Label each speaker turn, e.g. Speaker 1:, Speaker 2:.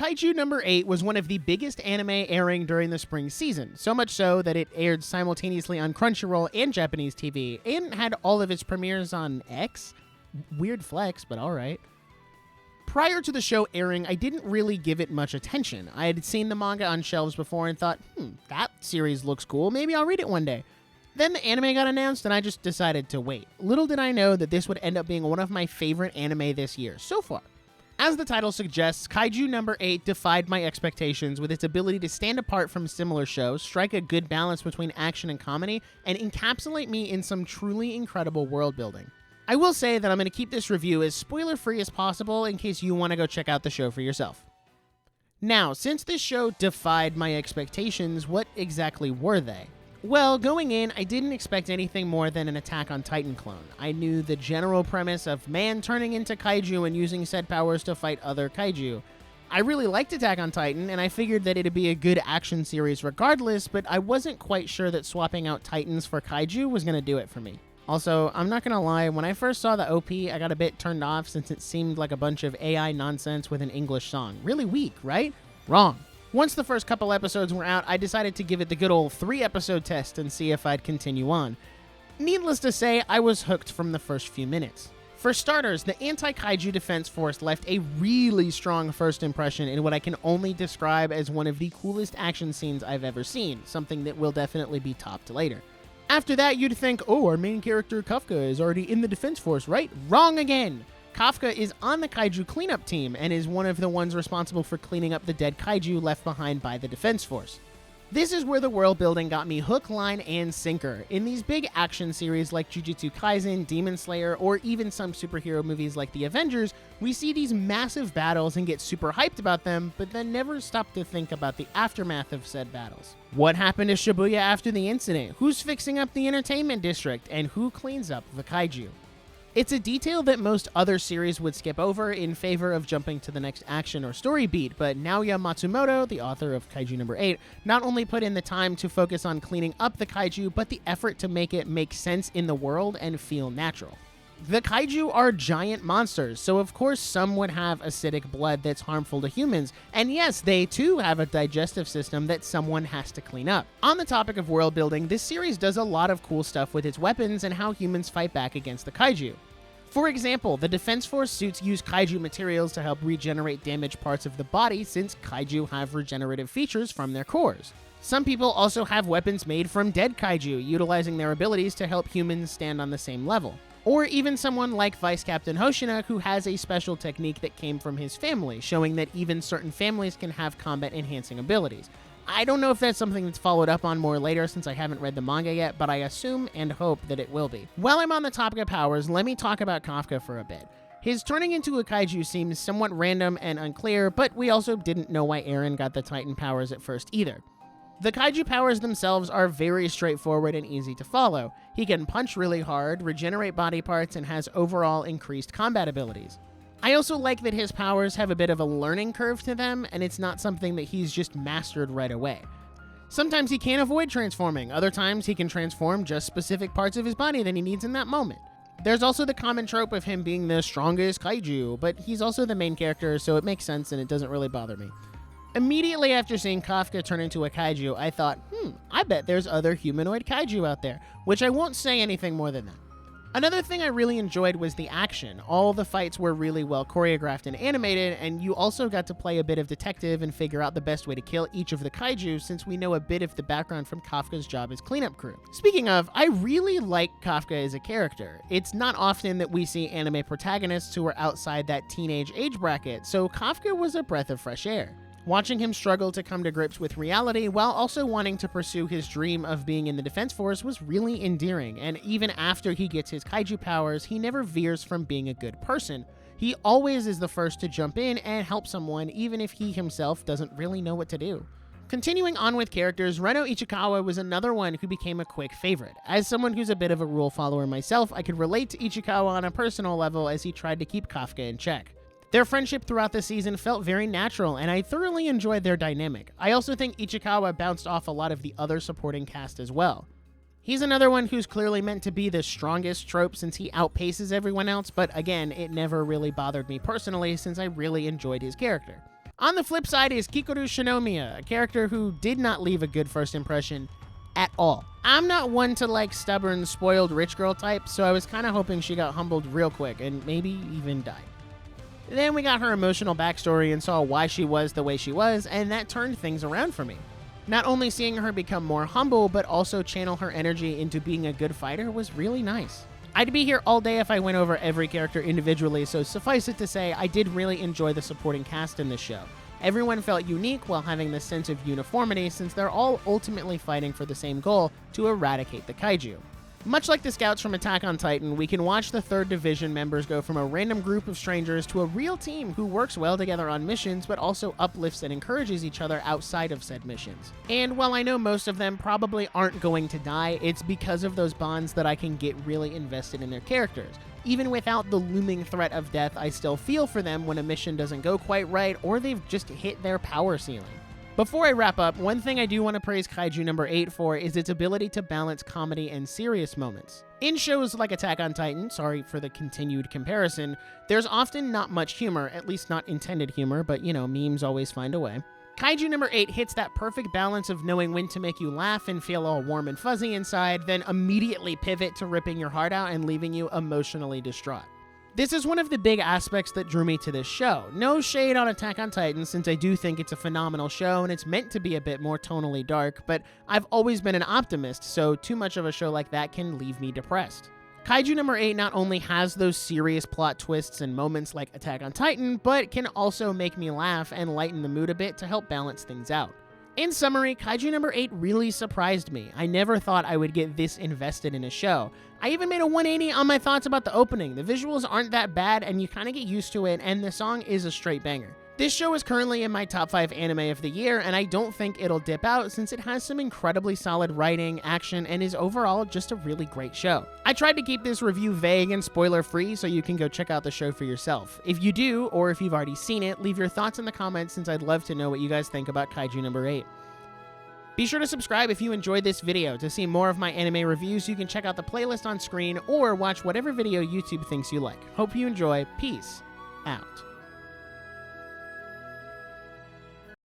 Speaker 1: Kaiju No. 8 was one of the biggest anime airing during the spring season, so much so that it aired simultaneously on Crunchyroll and Japanese TV, and had all of its premieres on X? Weird flex, but alright. Prior to the show airing, I didn't really give it much attention. I had seen the manga on shelves before and thought, that series looks cool, maybe I'll read it one day. Then the anime got announced and I just decided to wait. Little did I know that this would end up being one of my favorite anime this year so far. As the title suggests, Kaiju No. 8 defied my expectations with its ability to stand apart from similar shows, strike a good balance between action and comedy, and encapsulate me in some truly incredible world building. I will say that I'm going to keep this review as spoiler-free as possible in case you want to go check out the show for yourself. Now, since this show defied my expectations, what exactly were they? Well, going in, I didn't expect anything more than an Attack on Titan clone. I knew the general premise of man turning into kaiju and using said powers to fight other kaiju. I really liked Attack on Titan, and I figured that it'd be a good action series regardless, but I wasn't quite sure that swapping out Titans for kaiju was going to do it for me. Also, I'm not going to lie, when I first saw the OP, I got a bit turned off since it seemed like a bunch of AI nonsense with an English song. Really weak, right? Wrong. Once the first couple episodes were out, I decided to give it the good old 3-episode test and see if I'd continue on. Needless to say, I was hooked from the first few minutes. For starters, the Anti-Kaiju Defense Force left a really strong first impression in what I can only describe as one of the coolest action scenes I've ever seen, something that will definitely be topped later. After that, you'd think, oh, our main character Kafka is already in the Defense Force, right? Wrong again! Kafka is on the kaiju cleanup team and is one of the ones responsible for cleaning up the dead kaiju left behind by the Defense Force. This is where the world building got me hook, line, and sinker. In these big action series like Jujutsu Kaisen, Demon Slayer, or even some superhero movies like The Avengers, we see these massive battles and get super hyped about them, but then never stop to think about the aftermath of said battles. What happened to Shibuya after the incident? Who's fixing up the entertainment district? And who cleans up the kaiju? It's a detail that most other series would skip over in favor of jumping to the next action or story beat, but Naoya Matsumoto, the author of Kaiju No. 8, not only put in the time to focus on cleaning up the kaiju, but the effort to make it make sense in the world and feel natural. The kaiju are giant monsters, so of course some would have acidic blood that's harmful to humans, and yes, they too have a digestive system that someone has to clean up. On the topic of world building, this series does a lot of cool stuff with its weapons and how humans fight back against the kaiju. For example, the Defense Force suits use kaiju materials to help regenerate damaged parts of the body since kaiju have regenerative features from their cores. Some people also have weapons made from dead kaiju, utilizing their abilities to help humans stand on the same level. Or even someone like Vice Captain Hoshina, who has a special technique that came from his family, showing that even certain families can have combat-enhancing abilities. I don't know if that's something that's followed up on more later since I haven't read the manga yet, but I assume and hope that it will be. While I'm on the topic of powers, let me talk about Kafka for a bit. His turning into a kaiju seems somewhat random and unclear, but we also didn't know why Eren got the Titan powers at first either. The kaiju powers themselves are very straightforward and easy to follow. He can punch really hard, regenerate body parts, and has overall increased combat abilities. I also like that his powers have a bit of a learning curve to them, and it's not something that he's just mastered right away. Sometimes he can't avoid transforming, other times he can transform just specific parts of his body that he needs in that moment. There's also the common trope of him being the strongest kaiju, but he's also the main character, so it makes sense and it doesn't really bother me. Immediately after seeing Kafka turn into a kaiju, I thought, I bet there's other humanoid kaiju out there, which I won't say anything more than that. Another thing I really enjoyed was the action. All the fights were really well choreographed and animated, and you also got to play a bit of detective and figure out the best way to kill each of the kaiju since we know a bit of the background from Kafka's job as cleanup crew. Speaking of, I really like Kafka as a character. It's not often that we see anime protagonists who are outside that teenage age bracket, so Kafka was a breath of fresh air. Watching him struggle to come to grips with reality while also wanting to pursue his dream of being in the Defense Force was really endearing, and even after he gets his kaiju powers, he never veers from being a good person. He always is the first to jump in and help someone, even if he himself doesn't really know what to do. Continuing on with characters, Reno Ichikawa was another one who became a quick favorite. As someone who's a bit of a rule follower myself, I could relate to Ichikawa on a personal level as he tried to keep Kafka in check. Their friendship throughout the season felt very natural, and I thoroughly enjoyed their dynamic. I also think Ichikawa bounced off a lot of the other supporting cast as well. He's another one who's clearly meant to be the strongest trope since he outpaces everyone else, but again, it never really bothered me personally since I really enjoyed his character. On the flip side is Kikoru Shinomiya, a character who did not leave a good first impression at all. I'm not one to like stubborn, spoiled rich girl type, so I was kind of hoping she got humbled real quick and maybe even died. Then we got her emotional backstory and saw why she was the way she was, and that turned things around for me. Not only seeing her become more humble, but also channel her energy into being a good fighter was really nice. I'd be here all day if I went over every character individually, so suffice it to say, I did really enjoy the supporting cast in this show. Everyone felt unique while having this sense of uniformity since they're all ultimately fighting for the same goal, to eradicate the kaiju. Much like the scouts from Attack on Titan, we can watch the 3rd Division members go from a random group of strangers to a real team who works well together on missions but also uplifts and encourages each other outside of said missions. And while I know most of them probably aren't going to die, it's because of those bonds that I can get really invested in their characters. Even without the looming threat of death, I still feel for them when a mission doesn't go quite right or they've just hit their power ceiling. Before I wrap up, one thing I do want to praise Kaiju No. 8 for is its ability to balance comedy and serious moments. In shows like Attack on Titan, sorry for the continued comparison, there's often not much humor, at least not intended humor, but you know, memes always find a way. Kaiju No. 8 hits that perfect balance of knowing when to make you laugh and feel all warm and fuzzy inside, then immediately pivot to ripping your heart out and leaving you emotionally distraught. This is one of the big aspects that drew me to this show. No shade on Attack on Titan, since I do think it's a phenomenal show and it's meant to be a bit more tonally dark, but I've always been an optimist, so too much of a show like that can leave me depressed. Kaiju No. 8 not only has those serious plot twists and moments like Attack on Titan, but can also make me laugh and lighten the mood a bit to help balance things out. In summary, Kaiju No. 8 really surprised me. I never thought I would get this invested in a show. I even made a 180 on my thoughts about the opening. The visuals aren't that bad and you kind of get used to it, and the song is a straight banger. This show is currently in my top 5 anime of the year, and I don't think it'll dip out since it has some incredibly solid writing, action, and is overall just a really great show. I tried to keep this review vague and spoiler-free so you can go check out the show for yourself. If you do, or if you've already seen it, leave your thoughts in the comments since I'd love to know what you guys think about Kaiju No. 8. Be sure to subscribe if you enjoyed this video. To see more of my anime reviews, you can check out the playlist on screen or watch whatever video YouTube thinks you like. Hope you enjoy. Peace out.